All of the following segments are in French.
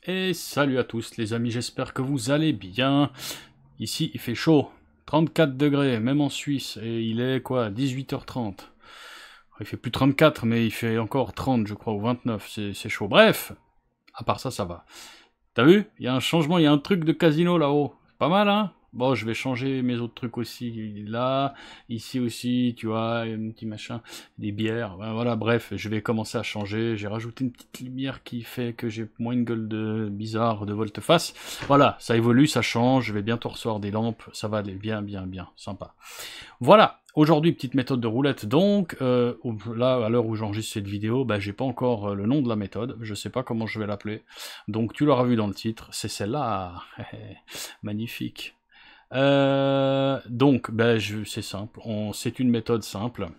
Et salut à tous les amis, j'espère que vous allez bien. Ici il fait chaud, 34 degrés, même en Suisse, et il est quoi, 18h30. Il fait plus 34, mais il fait encore 30 je crois, ou 29, c'est chaud. Bref, à part ça, ça va. T'as vu? Il y a un changement, il y a un truc de casino là-haut. Pas mal, hein? Bon, je vais changer mes autres trucs aussi. Là, ici aussi, tu vois, un petit machin, des bières. Ben voilà, bref, je vais commencer à changer. J'ai rajouté une petite lumière qui fait que j'ai moins une gueule de bizarre de volte-face. Voilà, ça évolue, ça change. Je vais bientôt recevoir des lampes. Ça va aller bien, bien, bien. Sympa. Voilà. Aujourd'hui, petite méthode de roulette, donc, là, à l'heure où j'enregistre cette vidéo, bah, j'ai pas encore le nom de la méthode, je sais pas comment je vais l'appeler, donc tu l'auras vu dans le titre, c'est celle-là, magnifique. Donc, bah, c'est simple, c'est une méthode simple,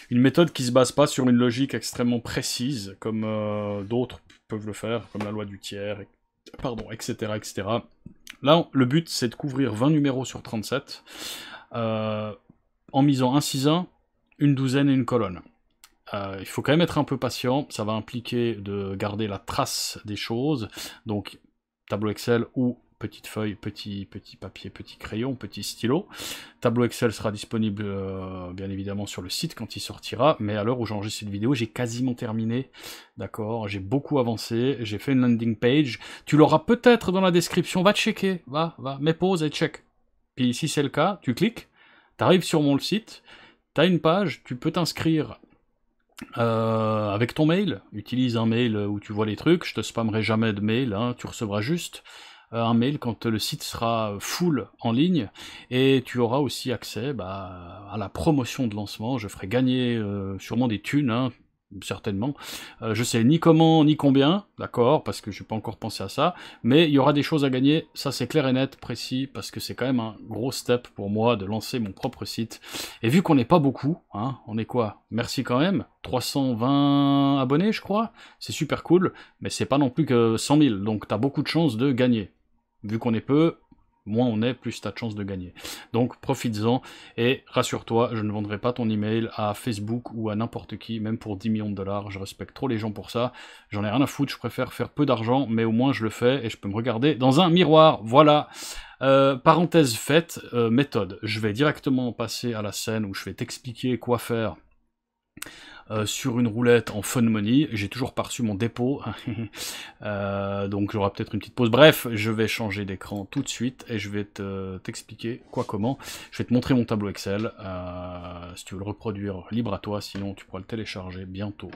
une méthode qui se base pas sur une logique extrêmement précise, comme d'autres peuvent le faire, comme la loi du tiers, pardon, etc., etc. Là, le but, c'est de couvrir 20 numéros sur 37, en misant un 6-1, une douzaine et une colonne. Il faut quand même être un peu patient, ça va impliquer de garder la trace des choses, donc tableau Excel ou petite feuille, petit papier, petit crayon, petit stylo. Tableau Excel sera disponible bien évidemment sur le site quand il sortira, mais à l'heure où j'enregistre cette vidéo, j'ai quasiment terminé, d'accord, j'ai beaucoup avancé, j'ai fait une landing page, tu l'auras peut-être dans la description, va checker, va, mets pause et check. Puis si c'est le cas, tu cliques, t'arrives sur mon site, t'as une page, tu peux t'inscrire avec ton mail, utilise un mail où tu vois les trucs, je te spammerai jamais de mail, hein, tu recevras juste un mail quand le site sera full en ligne, et tu auras aussi accès à la promotion de lancement, je ferai gagner sûrement des thunes, hein, certainement. Je sais ni comment ni combien, d'accord, parce que je n'ai pas encore pensé à ça, mais il y aura des choses à gagner, ça c'est clair et net, précis, parce que c'est quand même un gros step pour moi de lancer mon propre site. Et vu qu'on n'est pas beaucoup, hein, on est quoi? Merci quand même, 320 abonnés je crois, c'est super cool, mais c'est pas non plus que 100 000, donc t'as beaucoup de chances de gagner. Vu qu'on est peu, moins on est, plus t'as de chances de gagner. Donc profites-en, et rassure-toi, je ne vendrai pas ton email à Facebook ou à n'importe qui, même pour 10 millions de dollars, je respecte trop les gens pour ça, j'en ai rien à foutre, je préfère faire peu d'argent, mais au moins je le fais, et je peux me regarder dans un miroir, voilà. Parenthèse faite, méthode, je vais directement passer à la scène où je vais t'expliquer quoi faire sur une roulette en fun money. J'ai toujours pas reçu mon dépôt, donc j'aurai peut-être une petite pause. Bref, je vais changer d'écran tout de suite et je vais t'expliquer quoi comment. Je vais te montrer mon tableau Excel, si tu veux le reproduire, libre à toi, sinon tu pourras le télécharger bientôt.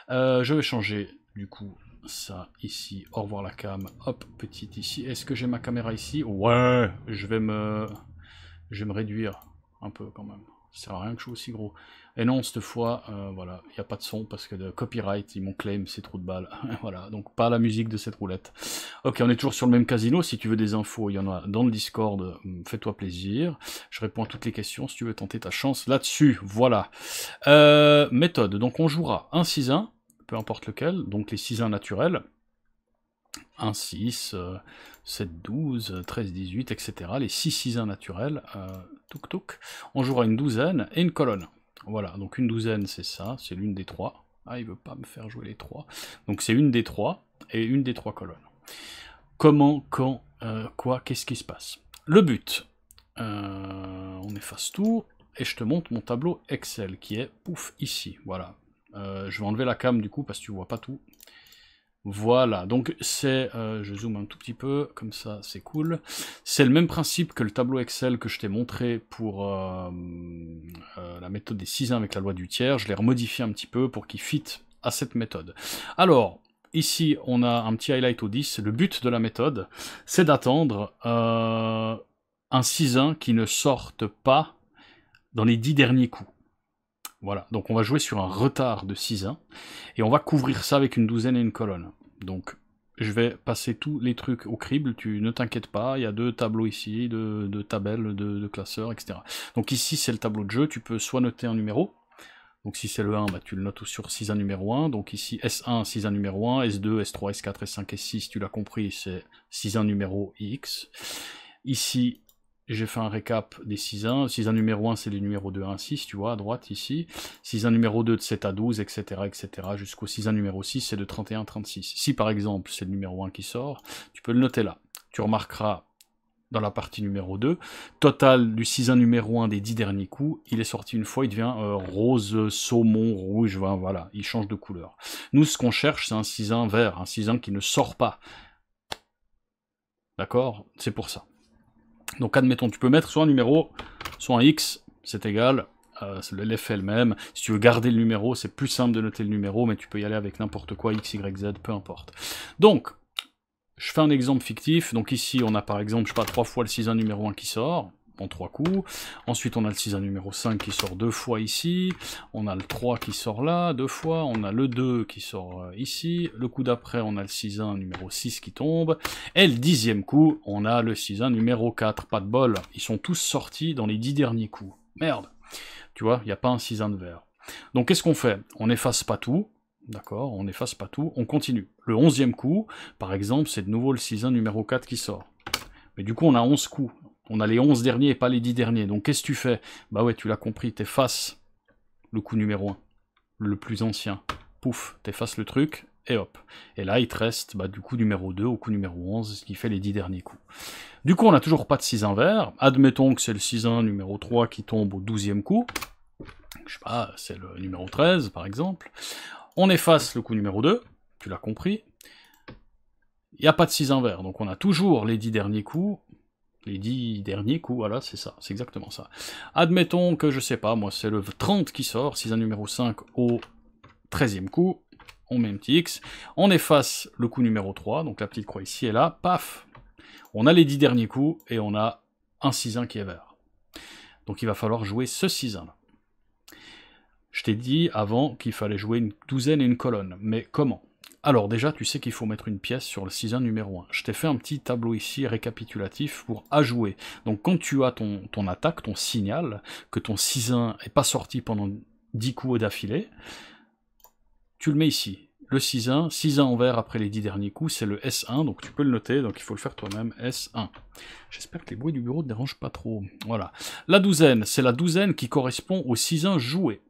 Je vais changer du coup ça ici, au revoir la cam, hop, petite ici. Est-ce que j'ai ma caméra ici? Ouais, je vais me réduire un peu quand même. Ça sert à rien que je sois aussi gros. Et non, cette fois, voilà, il n'y a pas de son parce que de copyright, ils m'ont claim, c'est trop de balles. Voilà, donc pas la musique de cette roulette. Ok, on est toujours sur le même casino. Si tu veux des infos, il y en a dans le Discord. Fais-toi plaisir. Je réponds à toutes les questions si tu veux tenter ta chance là-dessus. Voilà. Méthode. Donc on jouera un 6-1, peu importe lequel. Donc les 6-1 naturels. 1, 6, 7, 12, 13, 18, etc. Les 6 6-1 naturels, touk touk. On jouera une douzaine et une colonne. Voilà, donc une douzaine c'est ça, c'est l'une des trois. Ah, il veut pas me faire jouer les trois. Donc c'est une des trois et une des trois colonnes. Comment, quand, quoi, qu'est-ce qui se passe? Le but, on efface tout et je te montre mon tableau Excel qui est, pouf, ici. Voilà. Je vais enlever la cam du coup parce que tu vois pas tout. Voilà, donc c'est, je zoome un tout petit peu, comme ça c'est cool. C'est le même principe que le tableau Excel que je t'ai montré pour la méthode des 6-1 avec la loi du tiers. Je l'ai remodifié un petit peu pour qu'il fit à cette méthode. Alors, ici on a un petit highlight au 10. Le but de la méthode, c'est d'attendre un 6-1 qui ne sorte pas dans les 10 derniers coups. Voilà, donc on va jouer sur un retard de 6-1, et on va couvrir ça avec une douzaine et une colonne. Donc je vais passer tous les trucs au crible, tu ne t'inquiètes pas, il y a deux tableaux ici, de tabelles, de classeurs, etc. Donc ici c'est le tableau de jeu, tu peux soit noter un numéro, donc si c'est le 1, tu le notes sur 6-1 numéro 1, donc ici S1, 6-1 numéro 1, S2, S3, S4, S5, S6, tu l'as compris, c'est 6-1 numéro X. Ici, j'ai fait un récap des 6-1. 6-1 numéro 1, c'est les numéros de 1 à 6, tu vois, à droite, ici. 6-1 numéro 2, de 7 à 12, etc., etc., jusqu'au 6-1 numéro 6, c'est de 31 à 36. Si, par exemple, c'est le numéro 1 qui sort, tu peux le noter là. Tu remarqueras, dans la partie numéro 2, total du 6-1 numéro 1 des 10 derniers coups, il est sorti une fois, il devient rose, saumon, rouge, voilà, il change de couleur. Nous, ce qu'on cherche, c'est un 6-1 vert, un 6-1 qui ne sort pas. D'accord? C'est pour ça. Donc, admettons, tu peux mettre soit un numéro, soit un X, c'est égal, l'effet est le même. Si tu veux garder le numéro, c'est plus simple de noter le numéro, mais tu peux y aller avec n'importe quoi, X, Y, Z, peu importe. Donc, je fais un exemple fictif. Donc ici, on a par exemple, je sais pas, 3 fois le 6-1 numéro 1 qui sort, en 3 coups. Ensuite, on a le 6-1 numéro 5 qui sort 2 fois ici. On a le 3 qui sort là, 2 fois. On a le 2 qui sort ici. Le coup d'après, on a le 6-1 numéro 6 qui tombe. Et le 10e coup, on a le 6-1 numéro 4. Pas de bol. Ils sont tous sortis dans les 10 derniers coups. Merde. Tu vois, il n'y a pas un 6-1 de vert. Donc qu'est-ce qu'on fait? On n'efface pas tout. D'accord, on n'efface pas tout, on continue. Le 11e coup, par exemple, c'est de nouveau le 6-1 numéro 4 qui sort. Mais du coup, on a 11 coups. On a les 11 derniers et pas les 10 derniers. Donc qu'est-ce que tu fais? Bah ouais, tu l'as compris, t'effaces le coup numéro 1, le plus ancien. Pouf, t'effaces le truc, et hop. Et là, il te reste du coup numéro 2 au coup numéro 11, ce qui fait les 10 derniers coups. Du coup, on n'a toujours pas de 6-1 vert. Admettons que c'est le 6-1 numéro 3 qui tombe au 12e coup. Je sais pas, c'est le numéro 13, par exemple. On efface le coup numéro 2, tu l'as compris. Il n'y a pas de 6-1 vert, donc on a toujours les 10 derniers coups. Les 10 derniers coups, voilà, c'est ça, c'est exactement ça. Admettons que, je sais pas, moi, c'est le 30 qui sort, 6-1 numéro 5 au 13e coup. On met un petit X. On efface le coup numéro 3, donc la petite croix ici et là, paf. On a les 10 derniers coups, et on a un 6-1 qui est vert. Donc il va falloir jouer ce 6-1 là. Je t'ai dit avant qu'il fallait jouer une douzaine et une colonne, mais comment? Alors déjà, tu sais qu'il faut mettre une pièce sur le 6-1 numéro 1. Je t'ai fait un petit tableau ici récapitulatif pour à jouer. Donc quand tu as ton attaque, ton signal, que ton 6-1 n'est pas sorti pendant 10 coups d'affilée, tu le mets ici. Le 6-1, 6-1 en vert après les 10 derniers coups, c'est le S1, donc tu peux le noter, donc il faut le faire toi-même, S1. J'espère que les bruits du bureau ne dérangent pas trop. Voilà. La douzaine, c'est la douzaine qui correspond au 6-1 joué.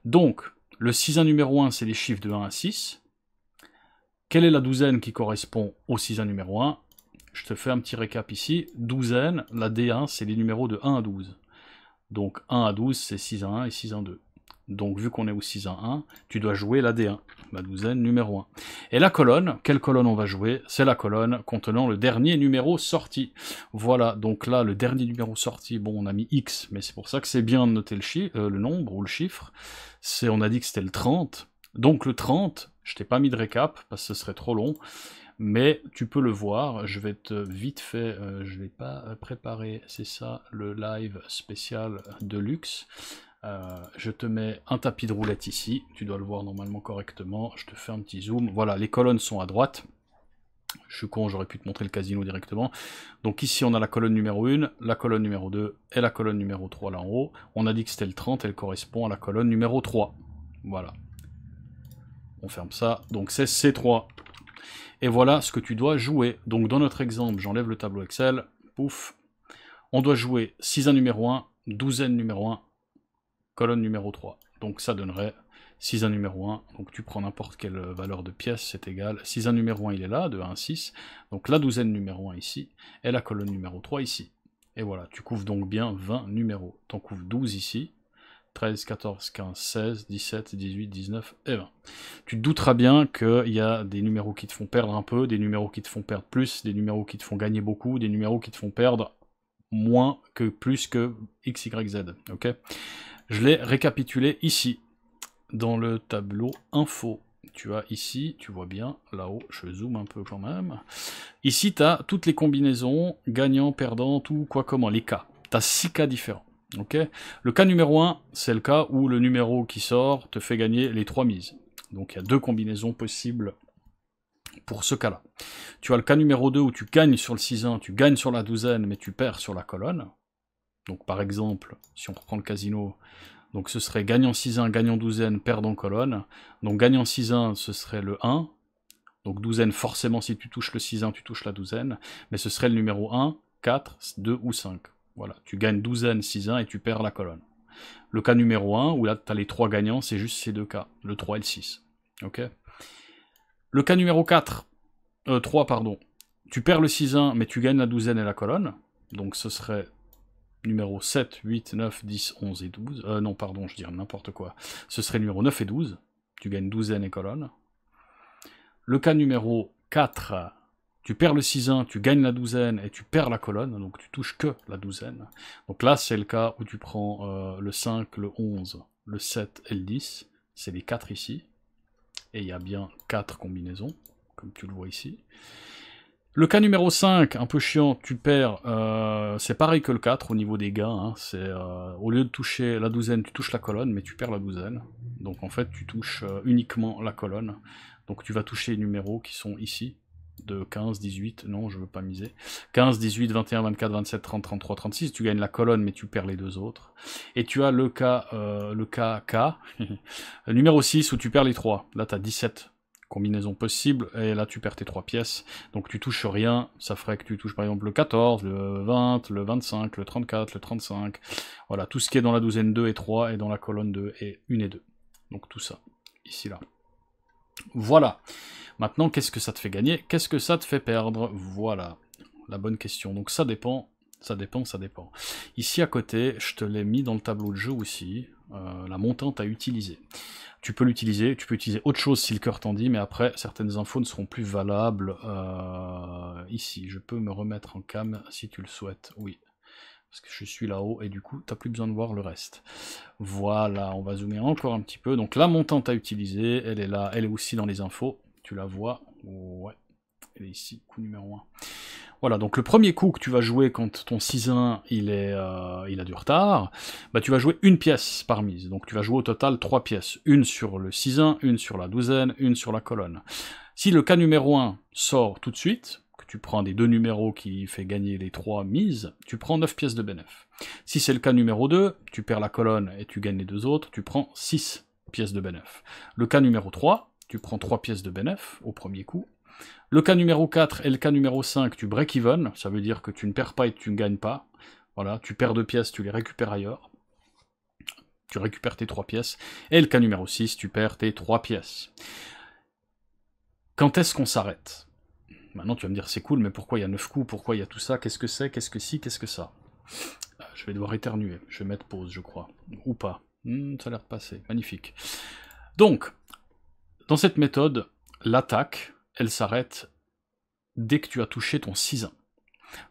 Donc, le 6-1 numéro 1, c'est les chiffres de 1 à 6. Quelle est la douzaine qui correspond au 6-1 numéro 1? Je te fais un petit récap ici. Douzaine, la D1, c'est les numéros de 1 à 12. Donc 1 à 12, c'est 6 à 1 et 6 à 2. Donc vu qu'on est au 6 à 1, tu dois jouer la D1, la douzaine numéro 1. Et la colonne, quelle colonne on va jouer? C'est la colonne contenant le dernier numéro sorti. Voilà, donc là, le dernier numéro sorti, bon, on a mis X, mais c'est pour ça que c'est bien de noter le nombre ou le chiffre. On a dit que c'était le 30. Donc le 30, je t'ai pas mis de récap, parce que ce serait trop long, mais tu peux le voir, je vais te vite fait, je vais pas préparer, c'est ça, le live spécial de luxe. Je te mets un tapis de roulette ici, tu dois le voir normalement correctement, je te fais un petit zoom, voilà, les colonnes sont à droite, je suis con, j'aurais pu te montrer le casino directement, donc ici on a la colonne numéro 1, la colonne numéro 2, et la colonne numéro 3 là en haut, on a dit que c'était le 30, elle correspond à la colonne numéro 3, voilà. On ferme ça, donc c'est C3. Et voilà ce que tu dois jouer. Donc dans notre exemple, j'enlève le tableau Excel, pouf, on doit jouer 6-1 numéro 1, douzaine numéro 1, colonne numéro 3. Donc ça donnerait 6-1 numéro 1, donc tu prends n'importe quelle valeur de pièce, c'est égal. 6-1 numéro 1, il est là, de 1 à 6, donc la douzaine numéro 1 ici, et la colonne numéro 3 ici. Et voilà, tu couvres donc bien 20 numéros. T'en couvres 12 ici, 13, 14, 15, 16, 17, 18, 19 et 20. Tu te douteras bien qu'il y a des numéros qui te font perdre un peu, des numéros qui te font perdre plus, des numéros qui te font gagner beaucoup, des numéros qui te font perdre moins que plus que X, Y, Z. Ok ? Je l'ai récapitulé ici, dans le tableau info. Tu as ici, tu vois bien, là-haut, je zoome un peu quand même. Ici, tu as toutes les combinaisons, gagnant, perdant, tout, quoi, comment, les cas. Tu as 6 cas différents. Okay. Le cas numéro 1, c'est le cas où le numéro qui sort te fait gagner les 3 mises. Donc il y a 2 combinaisons possibles pour ce cas-là. Tu as le cas numéro 2 où tu gagnes sur le 6-1, tu gagnes sur la douzaine, mais tu perds sur la colonne. Donc par exemple, si on reprend le casino, donc ce serait gagnant 6-1, gagnant douzaine, perdant colonne. Donc gagnant 6-1, ce serait le 1. Donc douzaine, forcément, si tu touches le 6-1, tu touches la douzaine. Mais ce serait le numéro 1, 4, 2 ou 5. Voilà, tu gagnes douzaine, 6-1 et tu perds la colonne. Le cas numéro 1, où là tu as les 3 gagnants, c'est juste ces deux cas, le 3 et le 6. Ok. Le cas numéro 3, pardon. Tu perds le 6-1, mais tu gagnes la douzaine et la colonne. Donc ce serait numéro 7, 8, 9, 10, 11 et 12. Non, pardon, je dirais n'importe quoi. Ce serait numéro 9 et 12. Tu gagnes douzaine et colonne. Le cas numéro 4, tu perds le 6-1, tu gagnes la douzaine et tu perds la colonne, donc tu touches que la douzaine. Donc là, c'est le cas où tu prends le 5, le 11, le 7 et le 10. C'est les 4 ici. Et il y a bien 4 combinaisons, comme tu le vois ici. Le cas numéro 5, un peu chiant, tu perds, c'est pareil que le 4 au niveau des gains, hein, au lieu de toucher la douzaine, tu touches la colonne, mais tu perds la douzaine. Donc en fait, tu touches uniquement la colonne. Donc tu vas toucher les numéros qui sont ici, de 15, 18, non, je veux pas miser. 15, 18, 21, 24, 27, 30, 33, 36, tu gagnes la colonne, mais tu perds les deux autres. Et tu as le cas K, numéro 6, où tu perds les 3. Là, tu as 17 combinaisons possibles, et là, tu perds tes 3 pièces. Donc tu touches rien, ça ferait que tu touches par exemple le 14, le 20, le 25, le 34, le 35. Voilà, tout ce qui est dans la douzaine 2 et 3, et dans la colonne 2 et 1 et 2. Donc tout ça, ici, là. Voilà. Maintenant, qu'est-ce que ça te fait gagner? Qu'est-ce que ça te fait perdre? Voilà, la bonne question. Donc ça dépend, ça dépend, ça dépend. Ici à côté, je te l'ai mis dans le tableau de jeu aussi, la montante à utiliser. Tu peux l'utiliser, tu peux utiliser autre chose si le cœur t'en dit, mais après, certaines infos ne seront plus valables. Ici, je peux me remettre en cam si tu le souhaites, oui. Parce que je suis là-haut, et du coup, t'as plus besoin de voir le reste. Voilà, on va zoomer encore un petit peu. Donc la montante à utiliser, elle est là, elle est aussi dans les infos. Tu la vois, ouais, elle est ici, coup numéro 1. Voilà, donc le premier coup que tu vas jouer quand ton 6-1 il a du retard, bah tu vas jouer une pièce par mise. Donc tu vas jouer au total 3 pièces. Une sur le 6-1, une sur la douzaine, une sur la colonne. Si le cas numéro 1 sort tout de suite, que tu prends des deux numéros qui fait gagner les 3 mises, tu prends 9 pièces de bénéf. Si c'est le cas numéro 2, tu perds la colonne et tu gagnes les deux autres, tu prends 6 pièces de bénéf. Le cas numéro 3, tu prends 3 pièces de bénéf au premier coup. Le cas numéro 4 et le cas numéro 5, tu break even, ça veut dire que tu ne perds pas et tu ne gagnes pas. Voilà, tu perds 2 pièces, tu les récupères ailleurs. Tu récupères tes 3 pièces. Et le cas numéro 6, tu perds tes 3 pièces. Quand est-ce qu'on s'arrête? Maintenant tu vas me dire c'est cool, mais pourquoi il y a 9 coups? Pourquoi il y a tout ça? Qu'est-ce que c'est? Qu'est-ce que si? Qu'est-ce que ça? Je vais devoir éternuer, je vais mettre pause je crois. Ou pas. Ça a l'air de passer, magnifique. Donc, dans cette méthode, l'attaque, elle s'arrête dès que tu as touché ton 6-1.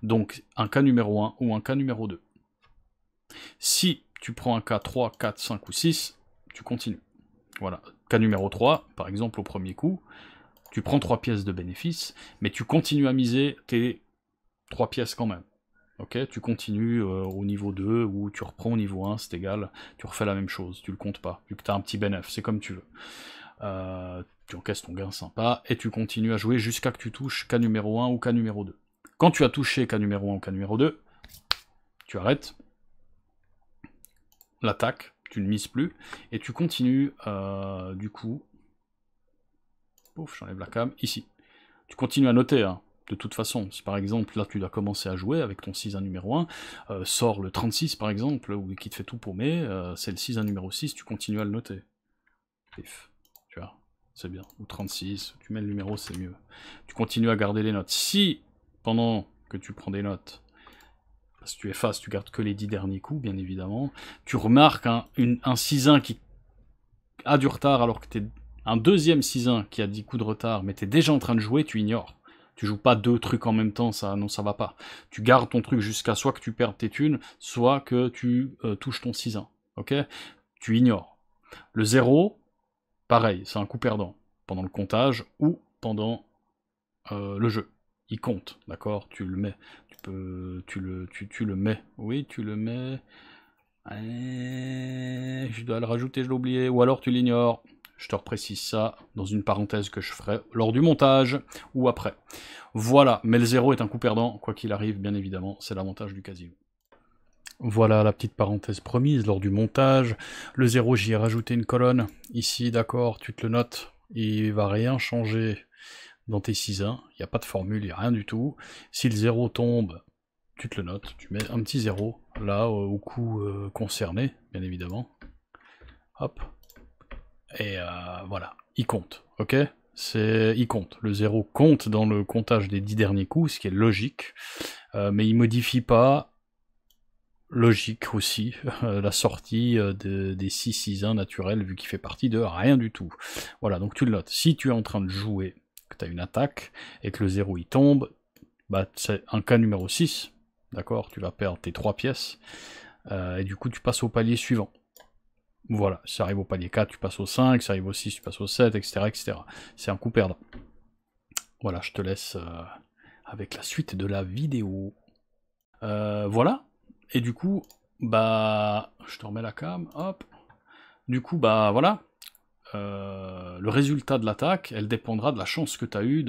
Donc un cas numéro 1 ou un cas numéro 2. Si tu prends un cas 3, 4, 5 ou 6, tu continues. Voilà. Cas numéro 3, par exemple au premier coup, tu prends 3 pièces de bénéfice, mais tu continues à miser tes 3 pièces quand même. Ok, tu continues au niveau 2, ou tu reprends au niveau 1, c'est égal, tu refais la même chose, tu le comptes pas, vu que tu as un petit bénéf, c'est comme tu veux. Tu encaisses ton gain sympa, et tu continues à jouer jusqu'à que tu touches cas numéro 1 ou cas numéro 2. Quand tu as touché cas numéro 1 ou cas numéro 2, tu arrêtes l'attaque, tu ne mises plus, et tu continues, du coup, ouf, j'enlève la cam, ici. Tu continues à noter, hein. De toute façon, si par exemple, là tu dois commencer à jouer avec ton 6-1 numéro 1, sort le 36 par exemple, ou qui te fait tout paumer, c'est le 6-1 numéro 6, tu continues à le noter. Pif, tu vois, c'est bien. Ou 36, tu mets le numéro, c'est mieux. Tu continues à garder les notes. Si, pendant que tu prends des notes, parce que tu effaces, tu gardes que les 10 derniers coups, bien évidemment, tu remarques un 6-1 qui a du retard alors que t'es un deuxième 6-1 qui a 10 coups de retard, mais t'es déjà en train de jouer, tu ignores. Tu joues pas deux trucs en même temps, ça, non, ça va pas. Tu gardes ton truc jusqu'à soit que tu perdes tes thunes, soit que tu touches ton 6-1. Ok? Tu ignores. Le 0, pareil, c'est un coup perdant. Pendant le comptage ou pendant le jeu. Il compte, d'accord? Tu le mets. Tu le mets. Oui, tu le mets. Je dois le rajouter, je l'ai oublié. Ou alors tu l'ignores. Je te reprécise ça dans une parenthèse que je ferai lors du montage ou après. Voilà, mais le 0 est un coup perdant, quoi qu'il arrive, bien évidemment, c'est l'avantage du casino. Voilà la petite parenthèse promise lors du montage. Le 0, j'y ai rajouté une colonne. Ici, d'accord, tu te le notes. Il va rien changer dans tes 6-1. Il n'y a pas de formule, il n'y a rien du tout. Si le 0 tombe, tu te le notes, tu mets un petit 0 là au coup concerné, bien évidemment. Hop. Et voilà, il compte, ok? Il compte. Le 0 compte dans le comptage des 10 derniers coups, ce qui est logique, mais il modifie pas, logique aussi, la sortie des 6-6-1 naturels, vu qu'il fait partie de rien du tout. Voilà, donc tu le notes. Si tu es en train de jouer, que tu as une attaque, et que le 0 il tombe, bah c'est un cas numéro 6, d'accord? Tu vas perdre tes 3 pièces, et du coup tu passes au palier suivant. Voilà, si ça arrive au palier 4, tu passes au 5, si ça arrive au 6, tu passes au 7, etc. etc. C'est un coup perdant. Voilà, je te laisse avec la suite de la vidéo. Voilà, et du coup, bah, je te remets la cam, hop. Du coup, bah voilà, le résultat de l'attaque, elle dépendra de la chance que tu as eu,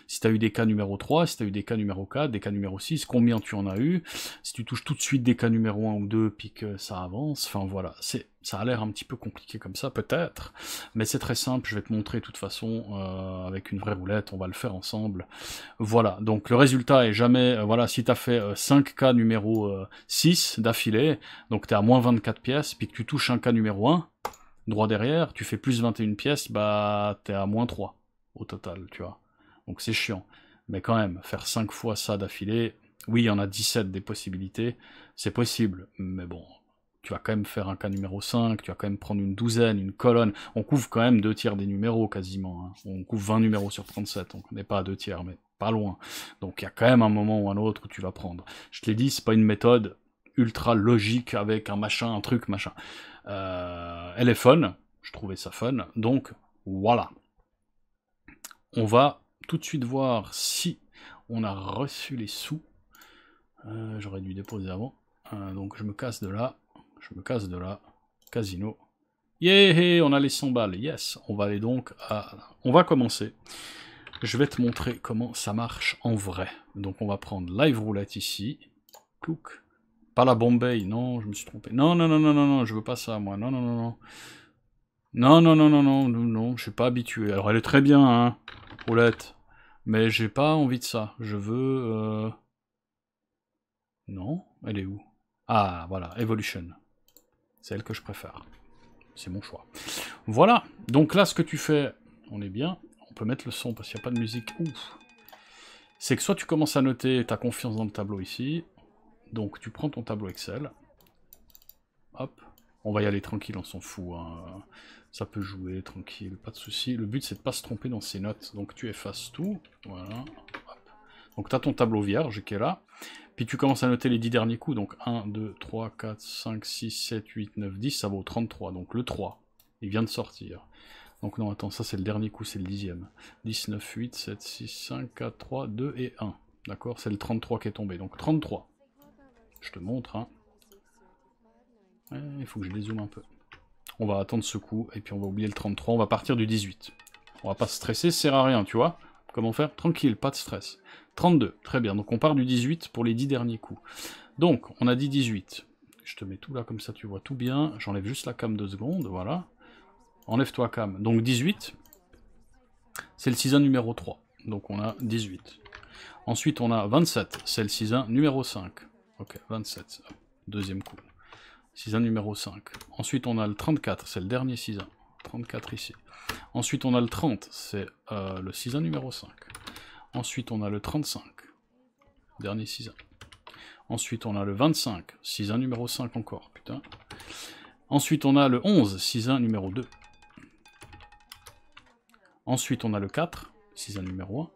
si tu as eu des cas numéro 3, si tu as eu des cas numéro 4, des cas numéro 6, combien tu en as eu, si tu touches tout de suite des cas numéro 1 ou 2, puis que ça avance, enfin voilà, ça a l'air un petit peu compliqué comme ça, peut-être, mais c'est très simple, je vais te montrer de toute façon, avec une vraie roulette, on va le faire ensemble. Voilà, donc le résultat est jamais, voilà, si tu as fait 5 cas numéro 6 d'affilée, donc tu es à moins 24 pièces, puis que tu touches un cas numéro 1, droit derrière, tu fais plus 21 pièces, bah t'es à moins 3 au total, tu vois. Donc c'est chiant. Mais quand même, faire 5 fois ça d'affilée, oui, il y en a 17 des possibilités, c'est possible, mais bon, tu vas quand même faire un cas numéro 5, tu vas quand même prendre une douzaine, une colonne, on couvre quand même 2 tiers des numéros quasiment, hein. On couvre 20 numéros sur 37, donc on n'est pas à 2 tiers, mais pas loin. Donc il y a quand même un moment ou un autre où tu vas prendre. Je te l'ai dit, c'est pas une méthode ultra logique avec un machin, un truc, machin. Elle est fun, je trouvais ça fun, donc voilà. On va tout de suite voir si on a reçu les sous. J'aurais dû déposer avant. Donc je me casse de là, casino. Yeah, on a les 100 balles, yes. On va aller donc à... On va commencer. Je vais te montrer comment ça marche en vrai. Donc on va prendre live roulette ici. Clouk. Pas la Bombay, non, je me suis trompé. Non, non, non, non, non, non, je veux pas ça, moi. Non, non, non, non. Non, non, non, non, non, non, non, je suis pas habitué. Alors elle est très bien, hein, roulette. Mais j'ai pas envie de ça. Je veux... Non, elle est où? Ah, voilà, Evolution. C'est elle que je préfère. C'est mon choix. Voilà, donc là, ce que tu fais, on est bien. On peut mettre le son parce qu'il n'y a pas de musique. Ouf. C'est que soit tu commences à noter, tu as confiance dans le tableau ici. Donc tu prends ton tableau Excel. Hop. On va y aller tranquille, on s'en fout. Hein. Ça peut jouer tranquille, pas de souci. Le but c'est de pas se tromper dans ses notes. Donc tu effaces tout. Voilà. Hop. Donc tu as ton tableau vierge qui est là. Puis tu commences à noter les 10 derniers coups. Donc 1, 2, 3, 4, 5, 6, 7, 8, 9, 10. Ça vaut 33. Donc le 3. Il vient de sortir. Donc non, attends, ça c'est le dernier coup, c'est le 10e. 10, 9, 8, 7, 6, 5, 4, 3, 2 et 1. D'accord? C'est le 33 qui est tombé. Donc 33. Je te montre, hein. Ouais, il faut que je dézoome un peu. On va attendre ce coup, et puis on va oublier le 33, on va partir du 18. On va pas se stresser, ça sert à rien, tu vois. Comment faire? Tranquille, pas de stress. 32, très bien, donc on part du 18 pour les 10 derniers coups. Donc, on a dit 18. Je te mets tout là, comme ça tu vois tout bien. J'enlève juste la cam 2 secondes, voilà. Enlève-toi cam. Donc 18, c'est le 6-1 numéro 3. Donc on a 18. Ensuite on a 27, c'est le 6-1 numéro 5. Ok, 27, deuxième coup. 6-1 numéro 5. Ensuite, on a le 34, c'est le dernier 6-1. 34 ici. Ensuite, on a le 30, c'est le 6-1 numéro 5. Ensuite, on a le 35, dernier 6-1. Ensuite, on a le 25, 6-1 numéro 5 encore, putain. Ensuite, on a le 11, 6-1 numéro 2. Ensuite, on a le 4, 6-1 numéro 1.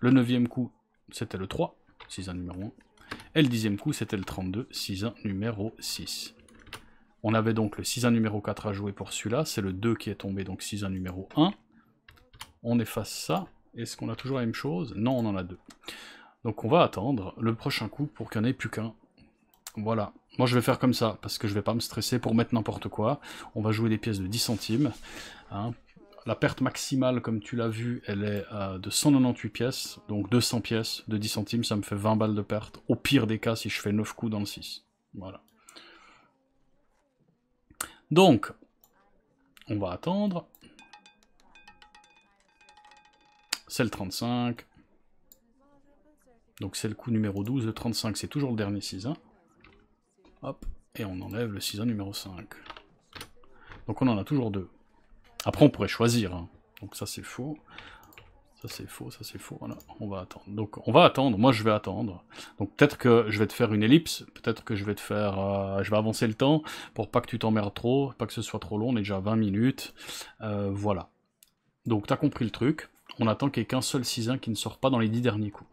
Le 9e coup, c'était le 3, 6-1 numéro 1. Et le 10e coup, c'était le 32, 6-1 numéro 6. On avait donc le 6-1 numéro 4 à jouer pour celui-là, c'est le 2 qui est tombé, donc 6-1 numéro 1. On efface ça. Est-ce qu'on a toujours la même chose? Non, on en a 2. Donc on va attendre le prochain coup pour qu'il n'y en ait plus qu'un. Voilà. Moi je vais faire comme ça, parce que je vais pas me stresser pour mettre n'importe quoi. On va jouer des pièces de 10 centimes. Hein. La perte maximale, comme tu l'as vu, elle est de 198 pièces, donc 200 pièces de 10 centimes, ça me fait 20 balles de perte. Au pire des cas, si je fais 9 coups dans le 6. Voilà. Donc, on va attendre. C'est le 35. Donc c'est le coup numéro 12, le 35, c'est toujours le dernier 6-1. Hop, et on enlève le 6-1 numéro 5. Donc on en a toujours 2. Après on pourrait choisir, hein. Donc ça c'est faux. Ça c'est faux, ça c'est faux, voilà, on va attendre. Donc on va attendre, moi je vais attendre. Donc peut-être que je vais te faire une ellipse, peut-être que je vais te faire... je vais avancer le temps, pour pas que tu t'emmerdes trop, pas que ce soit trop long, on est déjà à 20 minutes. Voilà. Donc t'as compris le truc, on attend qu'il n'y ait qu'un seul 6-1 qui ne sort pas dans les 10 derniers coups.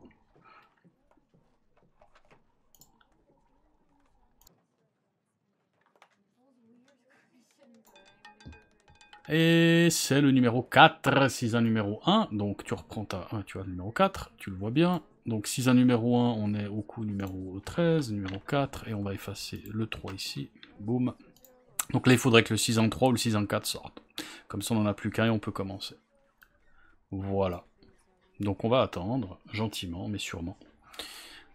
Et c'est le numéro 4, 6-1 numéro 1, donc tu reprends ta 1, tu as le numéro 4, tu le vois bien. Donc 6-1 numéro 1, on est au coup numéro 13, numéro 4, et on va effacer le 3 ici, boum. Donc là il faudrait que le 6-1 3 ou le 6-1 4 sorte. Comme ça on n'en a plus qu'un et on peut commencer. Voilà. Donc on va attendre, gentiment mais sûrement.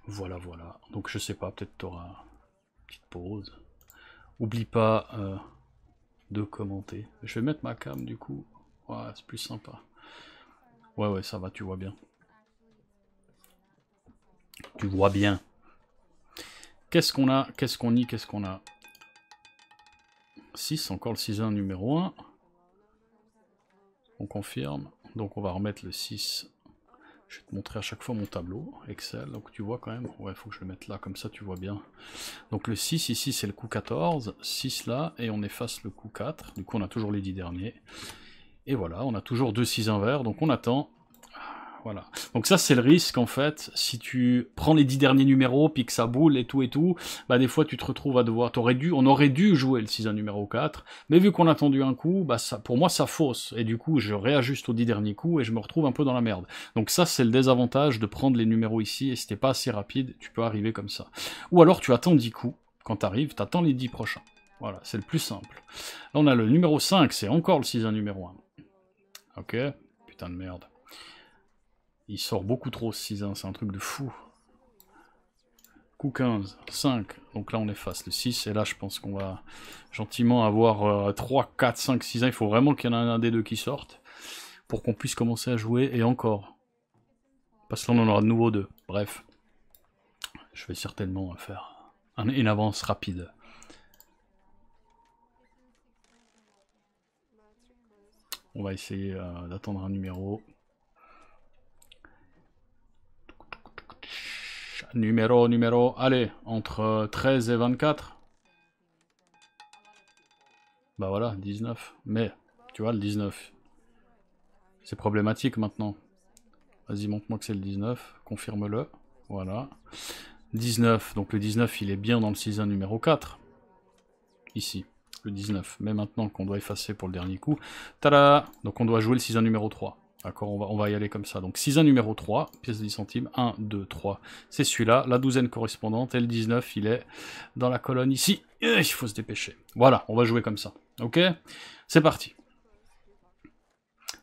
Voilà, voilà. Donc je sais pas, peut-être tu auras une petite pause. Oublie pas... de commenter. Je vais mettre ma cam du coup. Ouais, c'est plus sympa. Ouais, ouais, ça va, tu vois bien. Tu vois bien. Qu'est-ce qu'on a? Qu'est-ce qu'on y? Qu'est-ce qu'on a? 6, encore le 6-1 numéro 1. On confirme. Donc on va remettre le 6. Je vais te montrer à chaque fois mon tableau. Excel. Donc tu vois quand même. Ouais, il faut que je le mette là, comme ça tu vois bien. Donc le 6 ici c'est le coup 14. 6 là, et on efface le coup 4. Du coup on a toujours les 10 derniers. Et voilà, on a toujours 2 6 verts, donc on attend. Voilà. Donc ça c'est le risque en fait, si tu prends les 10 derniers numéros, puis que ça boule et tout, bah des fois tu te retrouves à devoir, on aurait dû jouer le 6 numéro 4, mais vu qu'on a attendu un coup, bah ça, pour moi ça fausse, et du coup je réajuste aux 10 derniers coups et je me retrouve un peu dans la merde. Donc ça c'est le désavantage de prendre les numéros ici, et si t'es pas assez rapide, tu peux arriver comme ça. Ou alors tu attends 10 coups, quand t'arrives, t'attends les 10 prochains. Voilà, c'est le plus simple. Là on a le numéro 5, c'est encore le 6 numéro 1. Ok, putain de merde. Il sort beaucoup trop ce 6-1, c'est un truc de fou. Coup 15, 5, donc là on efface le 6, et là je pense qu'on va gentiment avoir 3, 4, 5, 6-1, il faut vraiment qu'il y en ait un des deux qui sorte, pour qu'on puisse commencer à jouer, et encore. Parce que là on en aura de nouveau 2, bref. Je vais certainement faire une avance rapide. On va essayer d'attendre un numéro. Numéro, allez, entre 13 et 24. Bah voilà, 19. Mais, tu vois, le 19. C'est problématique maintenant. Vas-y, montre-moi que c'est le 19. Confirme-le. Voilà. 19. Donc le 19, il est bien dans le 6-1 numéro 4. Ici, le 19. Mais maintenant qu'on doit effacer pour le dernier coup. Tada! Donc on doit jouer le 6-1 numéro 3. D'accord, on va y aller comme ça. Donc 6-1 numéro 3, pièce de 10 centimes, 1, 2, 3. C'est celui-là, la douzaine correspondante, et le 19, il est dans la colonne ici. Et il faut se dépêcher. Voilà, on va jouer comme ça. Ok? C'est parti.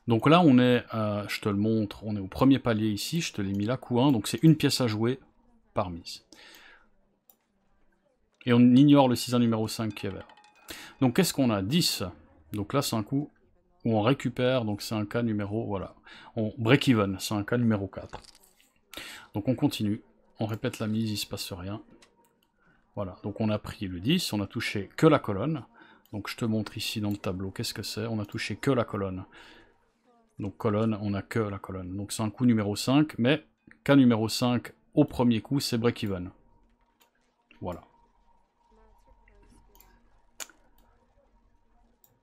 Donc là, on est, je te le montre, on est au premier palier ici, je te l'ai mis là, coup 1, donc c'est une pièce à jouer par mise. Et on ignore le 6-1 numéro 5 qui est vert. Donc qu'est-ce qu'on a? 10. Donc là, c'est un coup où on récupère, donc c'est un cas numéro, voilà. On break-even, c'est un cas numéro 4. Donc on continue, on répète la mise, il se passe rien. Voilà, donc on a pris le 10, on a touché que la colonne. Donc je te montre ici dans le tableau, qu'est-ce que c'est? On a touché que la colonne. Donc colonne, on a que la colonne. Donc c'est un coup numéro 5, mais cas numéro 5 au premier coup, c'est break-even. Voilà.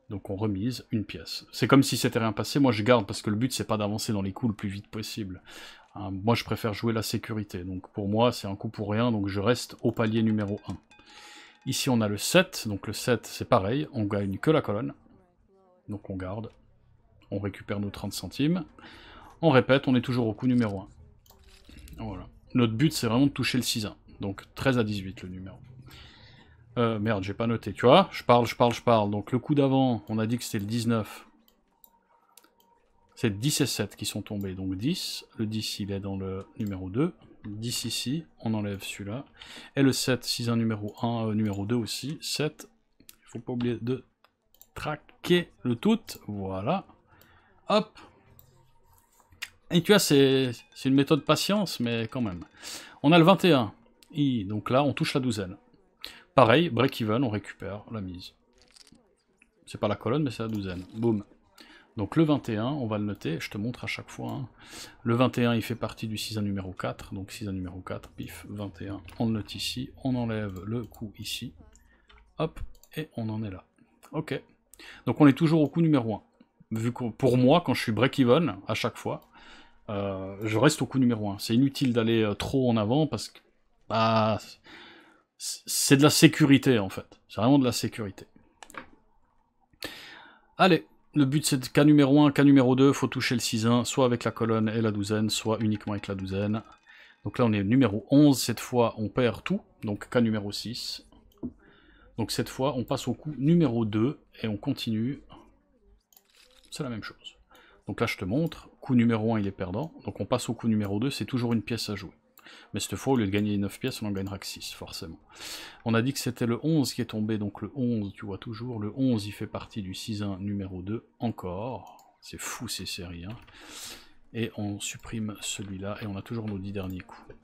Donc on remise une pièce. C'est comme si c'était rien passé, moi je garde parce que le but c'est pas d'avancer dans les coups le plus vite possible. Moi je préfère jouer la sécurité, donc pour moi c'est un coup pour rien, donc je reste au palier numéro 1. Ici on a le 7, donc le 7 c'est pareil, on gagne que la colonne. Donc on garde, on récupère nos 30 centimes. On répète, on est toujours au coup numéro 1. Voilà. Notre but c'est vraiment de toucher le 6-1, donc 13 à 18 le numéro. Merde, j'ai pas noté, tu vois, je parle. Donc le coup d'avant, on a dit que c'était le 19. C'est 10 et 7 qui sont tombés, donc 10. Le 10, il est dans le numéro 2. 10 ici, on enlève celui-là. Et le 7, 6-1 numéro 1, numéro 2 aussi. 7, il faut pas oublier de traquer le tout. Voilà. Hop. Et tu vois, c'est une méthode patience, mais quand même. On a le 21. Donc là, on touche la douzaine. Pareil, break-even, on récupère la mise. C'est pas la colonne, mais c'est la douzaine. Boum. Donc le 21, on va le noter, je te montre à chaque fois. Hein. Le 21, il fait partie du 6 numéro 4, donc 6 numéro 4, pif, 21. On le note ici, on enlève le coup ici. Hop, et on en est là. Ok. Donc on est toujours au coup numéro 1. Vu que pour moi, quand je suis break-even, à chaque fois, je reste au coup numéro 1. C'est inutile d'aller trop en avant parce que bah, c'est de la sécurité en fait. C'est vraiment de la sécurité. Allez, le but c'est de cas numéro 1, cas numéro 2, faut toucher le 6-1, soit avec la colonne et la douzaine, soit uniquement avec la douzaine. Donc là on est numéro 11, cette fois on perd tout, donc cas numéro 6. Donc cette fois on passe au coup numéro 2 et on continue. C'est la même chose. Donc là je te montre, coup numéro 1 il est perdant, donc on passe au coup numéro 2, c'est toujours une pièce à jouer. Mais cette fois, au lieu de gagner 9 pièces, on en gagnera que 6, forcément. On a dit que c'était le 11 qui est tombé, donc le 11, tu vois toujours, le 11, il fait partie du 6-1 numéro 2, encore. C'est fou ces séries, hein. Et on supprime celui-là, et on a toujours nos 10 derniers coups.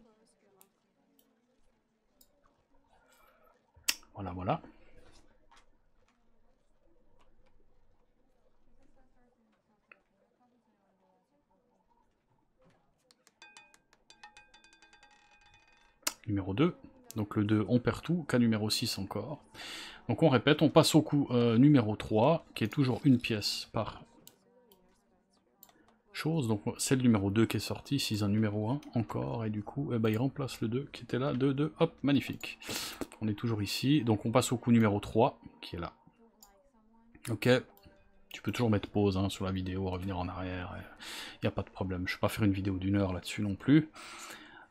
Voilà, voilà. Numéro 2. Donc le 2, on perd tout. Cas numéro 6 encore. Donc on répète, on passe au coup numéro 3, qui est toujours une pièce par chose. Donc c'est le numéro 2 qui est sorti, 6 un numéro 1 encore. Et du coup, eh ben, il remplace le 2 qui était là. 2, 2, hop, magnifique. On est toujours ici. Donc on passe au coup numéro 3, qui est là. Ok. Tu peux toujours mettre pause hein, sur la vidéo, revenir en arrière. Il n'y a pas de problème. Je ne vais pas faire une vidéo d'1 heure là-dessus non plus.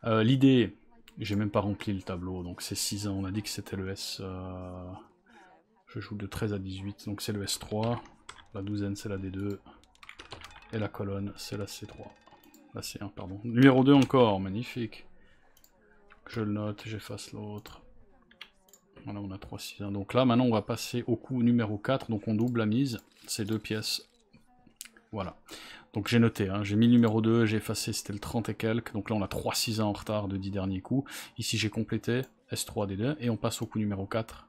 L'idée... J'ai même pas rempli le tableau, donc c'est 6 ans, on a dit que c'était le S... Je joue de 13 à 18, donc c'est le S3, la douzaine c'est la D2, et la colonne c'est la C3. La C1, pardon. Numéro 2 encore, magnifique. Je le note, j'efface l'autre. Voilà, on a 3, 6, 1. Donc là, maintenant on va passer au coup numéro 4, donc on double la mise, c'est 2 pièces. Voilà. Donc j'ai noté, hein, j'ai mis le numéro 2, j'ai effacé, c'était le 30 et quelques, donc là on a 3 6 en retard de 10 derniers coups. Ici j'ai complété, S3, D2, et on passe au coup numéro 4,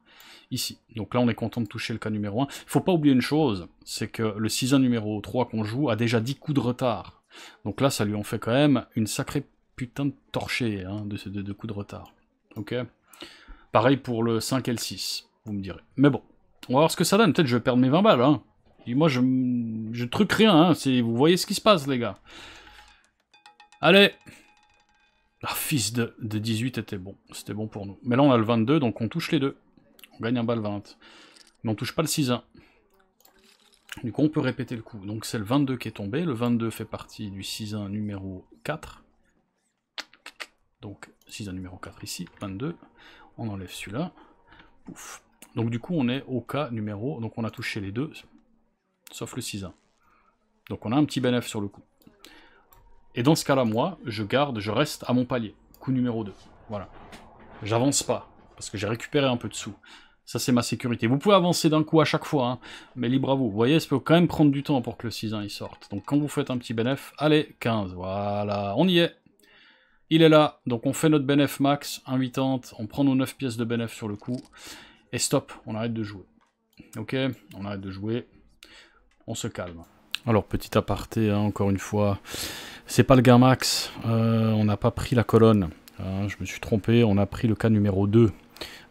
ici. Donc là on est content de toucher le cas numéro 1. Il faut pas oublier une chose, c'est que le 6 numéro 3 qu'on joue a déjà 10 coups de retard. Donc là ça lui en fait quand même une sacrée putain de torchée hein, de coups de retard. Ok. Pareil pour le 5 et le 6, vous me direz. Mais bon, on va voir ce que ça donne, peut-être je vais perdre mes 20 balles, hein. Et moi, je truc rien, hein. Vous voyez ce qui se passe, les gars. Allez. Ah, fils de 18 était bon. C'était bon pour nous. Mais là, on a le 22, donc on touche les deux. On gagne un bal 20. Mais on touche pas le 6-1. Du coup, on peut répéter le coup. Donc, c'est le 22 qui est tombé. Le 22 fait partie du 6-1 numéro 4. Donc, 6-1 numéro 4 ici. 22. On enlève celui-là. Pouf. Donc, du coup, on est au cas numéro... Donc, on a touché les deux. Sauf le 6-1. Donc on a un petit bénéfice sur le coup. Et dans ce cas-là, moi, je reste à mon palier. Coup numéro 2. Voilà. J'avance pas, parce que j'ai récupéré un peu de sous. Ça, c'est ma sécurité. Vous pouvez avancer d'un coup à chaque fois, hein, mais libre à vous. Vous voyez, ça peut quand même prendre du temps pour que le 6-1 il sorte. Donc quand vous faites un petit bénéfice, allez, 15, voilà, on y est. Il est là, donc on fait notre bénéfice max, 1,80, on prend nos 9 pièces de bénéfice sur le coup, et stop, on arrête de jouer. Ok, on arrête de jouer. On se calme. Alors, petit aparté, hein, encore une fois, c'est pas le gain max, on n'a pas pris la colonne, hein, je me suis trompé, on a pris le cas numéro 2.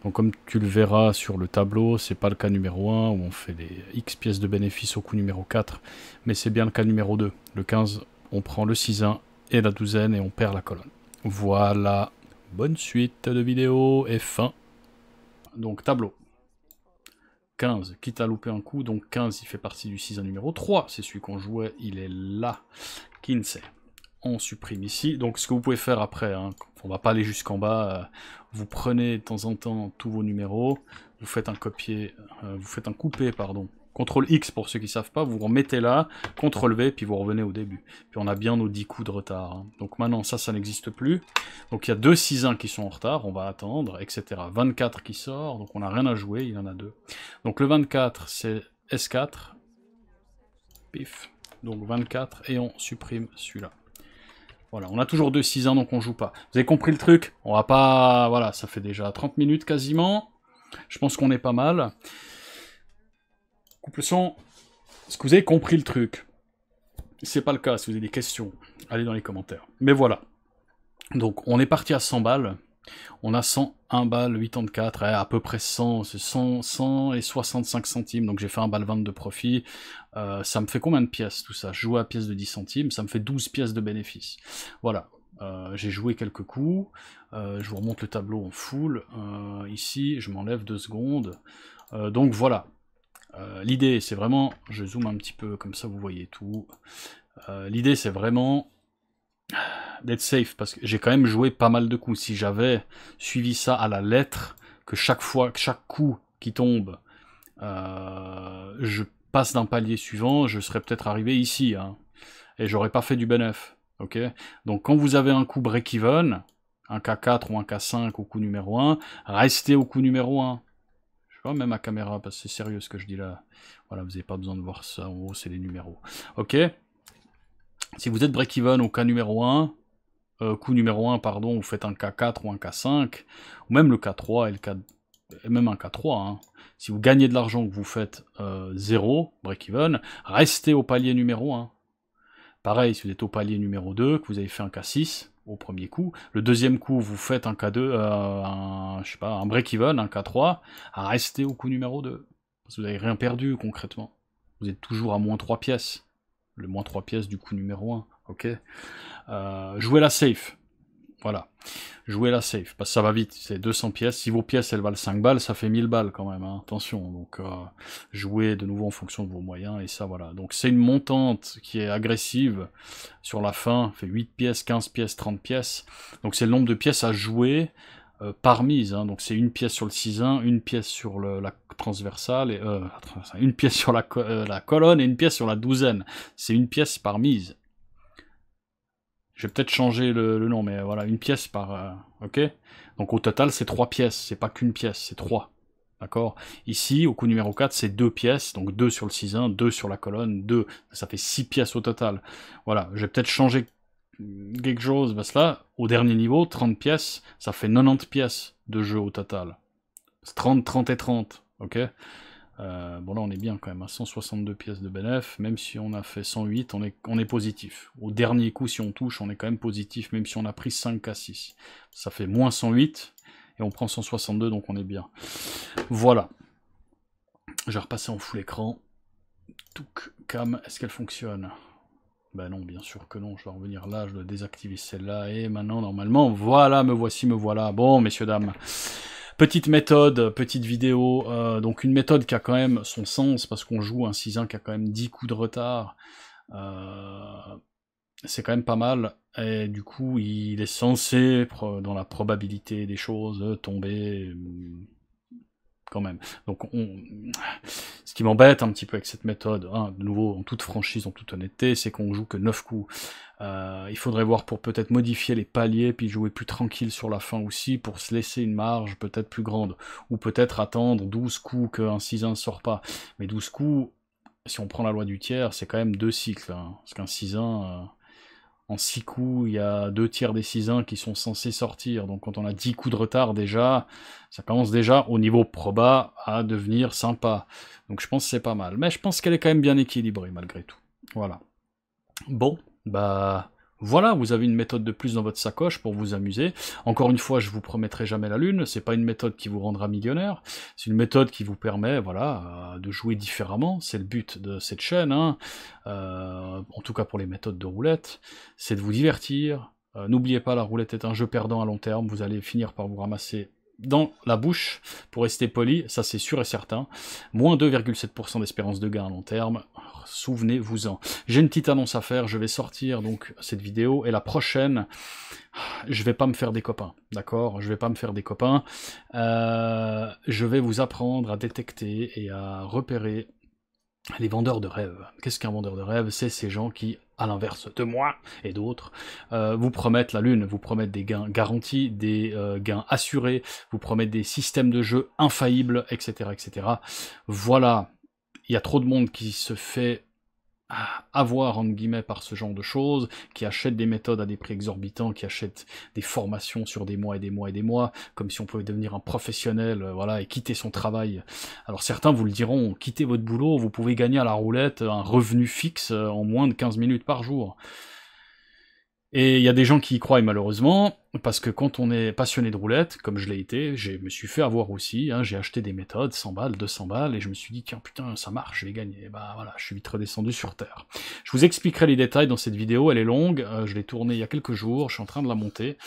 Donc comme tu le verras sur le tableau, c'est pas le cas numéro 1 où on fait des X pièces de bénéfice au coup numéro 4, mais c'est bien le cas numéro 2. Le 15, on prend le 6-1 et la douzaine et on perd la colonne. Voilà, bonne suite de vidéos et fin. Donc tableau. 15, quitte à louper un coup, donc 15 il fait partie du 6 numéro 3, c'est celui qu'on jouait, il est là, Kinsey. On supprime ici, donc ce que vous pouvez faire après, hein, on va pas aller jusqu'en bas, vous prenez de temps en temps tous vos numéros, vous faites un copier, vous faites un couper, pardon, CTRL X pour ceux qui savent pas, vous remettez là, CTRL V, puis vous revenez au début. Puis on a bien nos 10 coups de retard. Hein. Donc maintenant ça n'existe plus. Donc il y a 2 6-1 qui sont en retard, on va attendre, etc. 24 qui sort, donc on n'a rien à jouer, il y en a 2. Donc le 24 c'est S4, pif, donc 24, et on supprime celui-là. Voilà, on a toujours 2-6-1, donc on joue pas. Vous avez compris le truc? On va pas... Voilà, ça fait déjà 30 minutes quasiment. Je pense qu'on est pas mal. Coupe le son. Est-ce que vous avez compris le truc? Si c'est pas le cas, si vous avez des questions, allez dans les commentaires. Mais voilà. Donc, on est parti à 100 balles. On a 101 balles, 84, à peu près 100, c'est 100 et 65 centimes, donc j'ai fait 1 balle 20 de profit. Ça me fait combien de pièces tout ça? Je joue à pièce de 10 centimes, ça me fait 12 pièces de bénéfice. Voilà, j'ai joué quelques coups, je vous remonte le tableau en full, ici je m'enlève 2 secondes, donc voilà. L'idée c'est vraiment, je zoome un petit peu comme ça vous voyez tout, l'idée c'est vraiment d'être safe, parce que j'ai quand même joué pas mal de coups. Si j'avais suivi ça à la lettre, que chaque fois, chaque coup qui tombe, je passe d'un palier suivant, je serais peut-être arrivé ici, hein, et j'aurais pas fait du bénéf, ok? Donc quand vous avez un coup break-even, un K4 ou un K5 au coup numéro 1, restez au coup numéro 1. Je vois même ma caméra, parce que c'est sérieux ce que je dis là. Voilà, vous n'avez pas besoin de voir ça, en haut c'est les numéros. Ok? Si vous êtes break-even au cas numéro 1, coup numéro 1, pardon, vous faites un K4 ou un K5, ou même le K3 et, et même un K3. Hein. Si vous gagnez de l'argent que vous faites 0, break-even, restez au palier numéro 1. Pareil, si vous êtes au palier numéro 2, que vous avez fait un K6 au premier coup, le deuxième coup, vous faites un K2, je sais pas, un break-even, un K3, restez au coup numéro 2. Parce que vous n'avez rien perdu concrètement. Vous êtes toujours à moins 3 pièces. Le moins 3 pièces du coup numéro 1, ok. Jouez la safe, voilà. Jouez la safe, parce que ça va vite, c'est 200 pièces. Si vos pièces elles valent 5 balles, ça fait 1000 balles quand même, hein. Attention. Donc jouez de nouveau en fonction de vos moyens, et ça voilà. Donc c'est une montante qui est agressive sur la fin, fait 8 pièces, 15 pièces, 30 pièces. Donc c'est le nombre de pièces à jouer par mise, hein. Donc c'est une pièce sur le 6-1, une pièce sur la transversale, et, une pièce sur la colonne et une pièce sur la douzaine. C'est une pièce par mise. Je vais peut-être changer le nom, mais voilà, une pièce par... ok. Donc au total, c'est 3 pièces, c'est pas qu'une pièce, c'est 3. D'accord. Ici, au coup numéro 4, c'est 2 pièces, donc 2 sur le 6-1, 2 sur la colonne, 2. Ça fait 6 pièces au total. Voilà, je vais peut-être changer quelque chose, parce que là, au dernier niveau, 30 pièces, ça fait 90 pièces de jeu au total. 30, 30 et 30, ok. Bon là on est bien quand même, à 162 pièces de bénéf, même si on a fait 108, on est positif. Au dernier coup, si on touche, on est quand même positif, même si on a pris 5K6. Ça fait moins 108, et on prend 162, donc on est bien. Voilà. Je vais repasser en full écran. Touk, cam, est-ce qu'elle fonctionne? Ben non, bien sûr que non, je dois revenir là, je dois désactiver celle-là, et maintenant, normalement, voilà, me voici, me voilà. Bon, messieurs, dames... Petite méthode, petite vidéo, donc une méthode qui a quand même son sens, parce qu'on joue un 6-1 qui a quand même 10 coups de retard, c'est quand même pas mal, et du coup il est censé, dans la probabilité des choses, tomber quand même. Donc ce qui m'embête un petit peu avec cette méthode, hein, de nouveau en toute franchise, en toute honnêteté, c'est qu'on joue que 9 coups. Il faudrait voir pour peut-être modifier les paliers, puis jouer plus tranquille sur la fin aussi, pour se laisser une marge peut-être plus grande. Ou peut-être attendre 12 coups qu'un 6-1 ne sort pas. Mais 12 coups, si on prend la loi du tiers, c'est quand même 2 cycles. Hein, parce qu'un 6-1... en 6 coups, il y a 2 tiers des 6-1 qui sont censés sortir. Donc quand on a 10 coups de retard déjà, ça commence déjà au niveau proba à devenir sympa. Donc je pense que c'est pas mal. Mais je pense qu'elle est quand même bien équilibrée malgré tout. Voilà. Bon, bah... Voilà, vous avez une méthode de plus dans votre sacoche pour vous amuser. Encore une fois, je vous promettrai jamais la lune, c'est pas une méthode qui vous rendra millionnaire, c'est une méthode qui vous permet, voilà, de jouer différemment, c'est le but de cette chaîne, hein. En tout cas pour les méthodes de roulette, c'est de vous divertir. N'oubliez pas, la roulette est un jeu perdant à long terme, vous allez finir par vous ramasser dans la bouche, pour rester poli, ça c'est sûr et certain. Moins 2,7% d'espérance de gain à long terme, souvenez-vous-en. J'ai une petite annonce à faire, je vais sortir donc cette vidéo, et la prochaine, je vais pas me faire des copains, d'accord? Je vais pas me faire des copains, je vais vous apprendre à détecter et à repérer les vendeurs de rêves. Qu'est-ce qu'un vendeur de rêve? C'est ces gens qui, à l'inverse de moi et d'autres, vous promettent la lune, vous promettent des gains garantis, des gains assurés, vous promettent des systèmes de jeu infaillibles, etc., etc. Voilà, il y a trop de monde qui se fait avoir, entre guillemets, par ce genre de choses, qui achètent des méthodes à des prix exorbitants, qui achètent des formations sur des mois et des mois et des mois, comme si on pouvait devenir un professionnel, voilà, et quitter son travail. Alors certains vous le diront, quittez votre boulot, vous pouvez gagner à la roulette un revenu fixe en moins de 15 minutes par jour. Et il y a des gens qui y croient malheureusement, parce que quand on est passionné de roulette, comme je l'ai été, je me suis fait avoir aussi, hein, j'ai acheté des méthodes, 100 balles, 200 balles, et je me suis dit, tiens, putain, ça marche, je vais gagner. Et bah voilà, je suis vite redescendu sur Terre. Je vous expliquerai les détails dans cette vidéo, elle est longue, je l'ai tournée il y a quelques jours, je suis en train de la monter.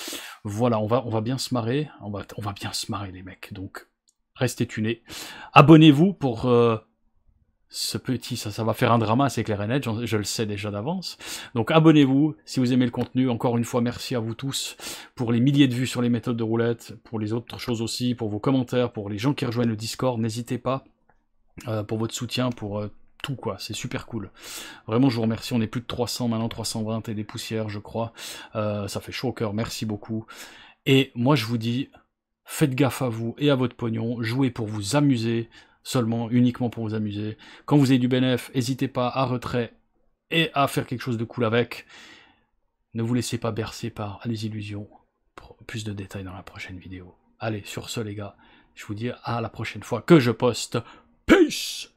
Voilà, on va bien se marrer, on va bien se marrer les mecs, donc restez tunés. Abonnez-vous pour... ce petit, ça va faire un drama, c'est clair et net, je le sais déjà d'avance. Donc abonnez-vous si vous aimez le contenu. Encore une fois, merci à vous tous pour les milliers de vues sur les méthodes de roulette, pour les autres choses aussi, pour vos commentaires, pour les gens qui rejoignent le Discord. N'hésitez pas pour votre soutien, pour tout quoi, c'est super cool. Vraiment, je vous remercie. On est plus de 300 maintenant, 320 et des poussières, je crois. Ça fait chaud au cœur, merci beaucoup. Et moi, je vous dis, faites gaffe à vous et à votre pognon, jouez pour vous amuser, seulement, uniquement pour vous amuser. Quand vous avez du bénéf, n'hésitez pas à retrait et à faire quelque chose de cool avec. Ne vous laissez pas bercer par les illusions. Pour plus de détails dans la prochaine vidéo. Allez, sur ce les gars, je vous dis à la prochaine fois que je poste. Peace!